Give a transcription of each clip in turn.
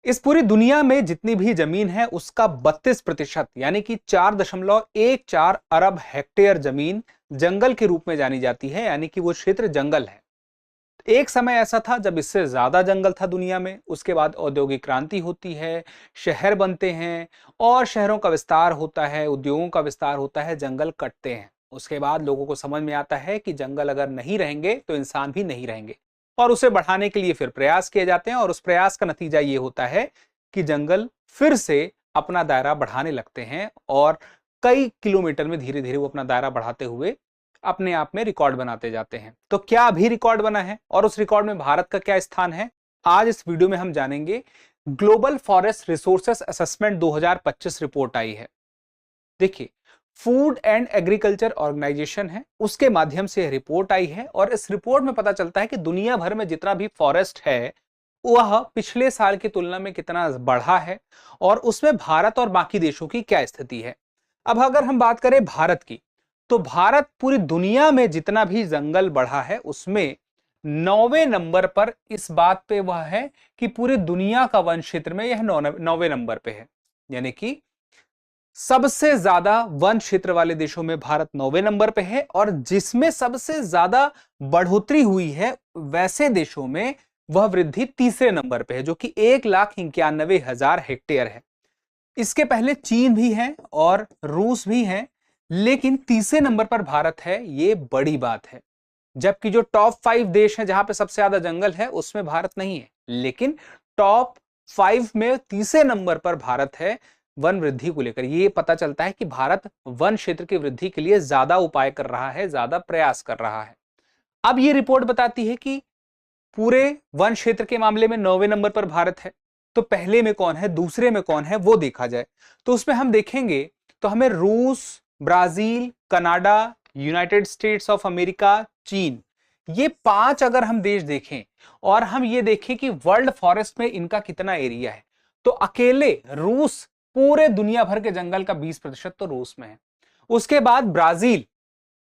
इस पूरी दुनिया में जितनी भी जमीन है उसका 32% यानी कि 4.14 अरब हेक्टेयर जमीन जंगल के रूप में जानी जाती है, यानी कि वो क्षेत्र जंगल है। एक समय ऐसा था जब इससे ज्यादा जंगल था दुनिया में। उसके बाद औद्योगिक क्रांति होती है, शहर बनते हैं और शहरों का विस्तार होता है, उद्योगों का विस्तार होता है, जंगल कटते हैं। उसके बाद लोगों को समझ में आता है कि जंगल अगर नहीं रहेंगे तो इंसान भी नहीं रहेंगे, और उसे बढ़ाने के लिए फिर प्रयास किए जाते हैं, और उस प्रयास का नतीजा ये होता है कि जंगल फिर से अपना दायरा बढ़ाने लगते हैं और कई किलोमीटर में धीरे धीरे वो अपना दायरा बढ़ाते हुए अपने आप में रिकॉर्ड बनाते जाते हैं। तो क्या अभी रिकॉर्ड बना है और उस रिकॉर्ड में भारत का क्या स्थान है, आज इस वीडियो में हम जानेंगे। Global forest resources assessment 2025 report आई है। देखिए, फूड एंड एग्रीकल्चर ऑर्गेनाइजेशन है, उसके माध्यम से यह रिपोर्ट आई है, और इस रिपोर्ट में पता चलता है कि दुनिया भर में जितना भी फॉरेस्ट है वह पिछले साल की तुलना में कितना बढ़ा है, और उसमें भारत और बाकी देशों की क्या स्थिति है। अब अगर हम बात करें भारत की, तो भारत पूरी दुनिया में जितना भी जंगल बढ़ा है उसमें 9वें नंबर पर इस बात पे वह है कि पूरी दुनिया का वन क्षेत्र में यह 9वें नंबर पे है। यानी कि सबसे ज्यादा वन क्षेत्र वाले देशों में भारत 9वें नंबर पे है, और जिसमें सबसे ज्यादा बढ़ोतरी हुई है वैसे देशों में वह वृद्धि तीसरे नंबर पे है, जो कि 1,91,000 हेक्टेयर है। इसके पहले चीन भी है और रूस भी है, लेकिन तीसरे नंबर पर भारत है। ये बड़ी बात है। जबकि जो टॉप 5 देश हैं जहां पे सबसे ज्यादा जंगल है उसमें भारत नहीं है, लेकिन टॉप 5 में तीसरे नंबर पर भारत है वन वृद्धि को लेकर। ये पता चलता है कि भारत वन क्षेत्र की वृद्धि के लिए ज्यादा उपाय कर रहा है, ज्यादा प्रयास कर रहा है। अब ये रिपोर्ट बताती है कि पूरे वन क्षेत्र के मामले में 9वें नंबर पर भारत है। तो पहले में कौन है, दूसरे में कौन है, वो देखा जाए तो उसमें हम देखेंगे तो हमें रूस, Brazil, Canada, United states of America, चीन, ये 5 अगर हम देश देखें और हम ये देखें कि वर्ल्ड फॉरेस्ट में इनका कितना एरिया है, तो अकेले रूस पूरे दुनिया भर के जंगल का 20% तो रूस में है। उसके बाद ब्राजील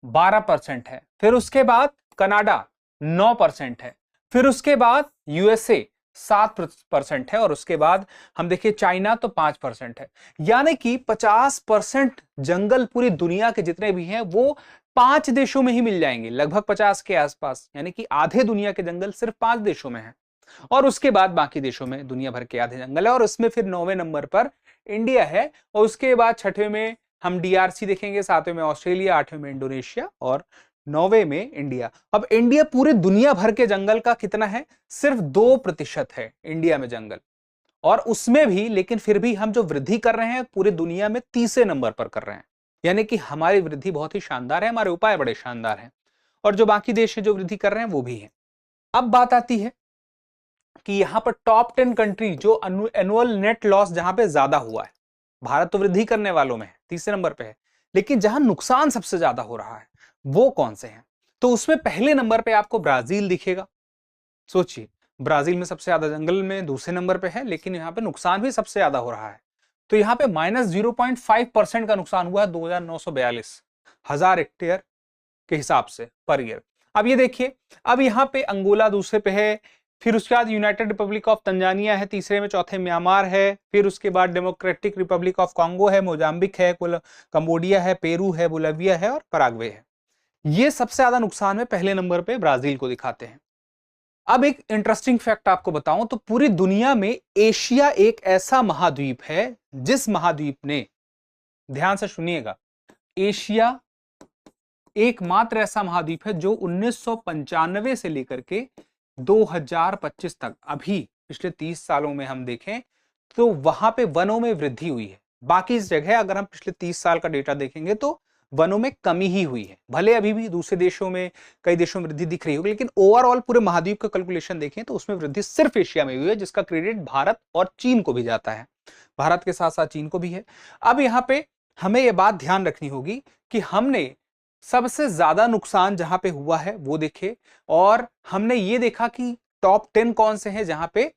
12% है, फिर उसके बाद कनाडा 9% है, फिर उसके बाद यूएसए 7% है, और उसके बाद हम देखिए चाइना तो 5% है। यानी कि 50% जंगल पूरी दुनिया के जितने भी हैं वो 5 देशों में ही मिल जाएंगे, लगभग 50 के आसपास। यानी कि आधे दुनिया के जंगल सिर्फ 5 देशों में है, और उसके बाद बाकी देशों में दुनिया भर के आधे जंगल है, और उसमें फिर 9वें नंबर पर इंडिया है, और उसके बाद 6वें में हम डीआरसी देखेंगे, 7वें में ऑस्ट्रेलिया, 8वें में इंडोनेशिया, और 9वें में इंडिया। अब इंडिया पूरे दुनिया भर के जंगल का कितना है, सिर्फ 2% है इंडिया में जंगल, और उसमें भी लेकिन फिर भी हम जो वृद्धि कर रहे हैं पूरे दुनिया में तीसरे नंबर पर कर रहे हैं। यानी कि हमारी वृद्धि बहुत ही शानदार है, हमारे उपाय बड़े शानदार हैं, और जो बाकी देश हैं जो वृद्धि कर रहे हैं वो भी है। अब बात आती है कि यहां पर टॉप 10 कंट्री जो एनुअल नेट लॉस जहां पे ज्यादा हुआ है, भारत तो वृद्धि करने वालों में है, तीसरे नंबर पे है, लेकिन जहां नुकसान सबसे ज्यादा हो रहा है वो कौन से हैं, तो उसमें पहले नंबर पे आपको ब्राजील दिखेगा। सोचिए, ब्राजील में सबसे ज्यादा जंगल में दूसरे नंबर पे है, लेकिन यहाँ पे नुकसान भी सबसे ज्यादा हो रहा है। तो यहाँ पे -0.5% का नुकसान हुआ है 2,942 हजार हेक्टेयर के हिसाब से पर ईयर। अब ये देखिए, अब यहाँ पे अंगोला दूसरे पे है, फिर उसके बाद यूनाइटेड रिपब्लिक ऑफ तंजानिया है तीसरे में, चौथे म्यांमार है, फिर उसके बाद डेमोक्रेटिक रिपब्लिक ऑफ कॉन्गो है, मोजाम्बिक है, कंबोडिया है, पेरू है, बोलिविया है, और पराग्वे है। ये सबसे ज्यादा नुकसान में पहले नंबर पे ब्राजील को दिखाते हैं। अब एक इंटरेस्टिंग फैक्ट आपको बताऊं तो पूरी दुनिया में एशिया एक ऐसा महाद्वीप है जिस महाद्वीप ने, ध्यान से सुनिएगा, एशिया एकमात्र ऐसा महाद्वीप है जो 1995 से लेकर के 2025 तक, अभी पिछले 30 सालों में हम देखें तो वहां पे वनों में वृद्धि हुई है। बाकी इस जगह अगर हम पिछले 30 साल का डेटा देखेंगे तो वनों में कमी ही हुई है। भले अभी भी दूसरे देशों में, कई देशों में वृद्धि दिख रही होगी, लेकिन ओवरऑल पूरे महाद्वीप का कैलकुलेशन देखें तो उसमें वृद्धि सिर्फ एशिया में हुई है, जिसका क्रेडिट भारत और चीन को भी जाता है। भारत के साथ साथ चीन को भी है। अब यहाँ पे हमें यह बात ध्यान रखनी होगी कि हमने सबसे ज्यादा नुकसान जहां पे हुआ है वो देखे, और हमने ये देखा कि टॉप 10 कौन से हैं जहां पे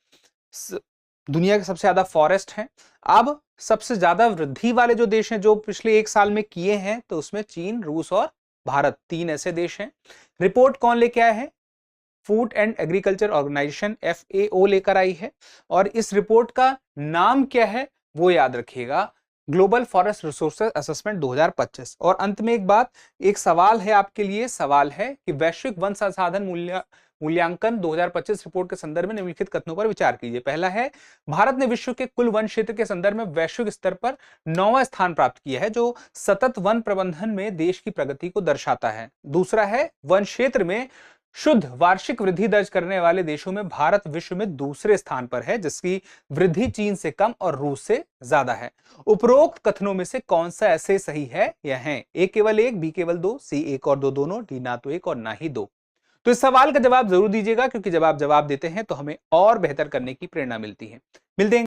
दुनिया के सबसे ज्यादा फॉरेस्ट हैं। अब सबसे ज्यादा वृद्धि वाले जो देश हैं जो पिछले 1 साल में किए हैं, तो उसमें चीन, रूस और भारत, 3 ऐसे देश हैं। रिपोर्ट कौन लेके आए हैं, Food and Agriculture Organization FAO लेकर आई है। और इस रिपोर्ट का नाम क्या है वो याद रखिएगा, ग्लोबल फॉरेस्ट रिसोर्सेज असेसमेंट 2025। और अंत में एक सवाल है आपके लिए, सवाल है कि वैश्विक वन संसाधन मूल्यांकन 2025 रिपोर्ट के संदर्भ में निम्नलिखित कथनों पर विचार कीजिए। पहला है, भारत ने विश्व के कुल वन क्षेत्र के संदर्भ में वैश्विक स्तर पर 9वां स्थान प्राप्त किया है, जो सतत वन प्रबंधन में देश की प्रगति को दर्शाता है। दूसरा है, वन क्षेत्र में शुद्ध वार्षिक वृद्धि दर्ज करने वाले देशों में भारत विश्व में दूसरे स्थान पर है, जिसकी वृद्धि चीन से कम और रूस से ज्यादा है। उपरोक्त कथनों में से कौन सा ऐसे सही है या है? ए केवल एक, बी केवल दो, सी एक और दो दोनों, डी ना तो एक और ना ही दो। तो इस सवाल का जवाब जरूर दीजिएगा, क्योंकि जब आप जवाब देते हैं तो हमें और बेहतर करने की प्रेरणा मिलती है। मिलते हैं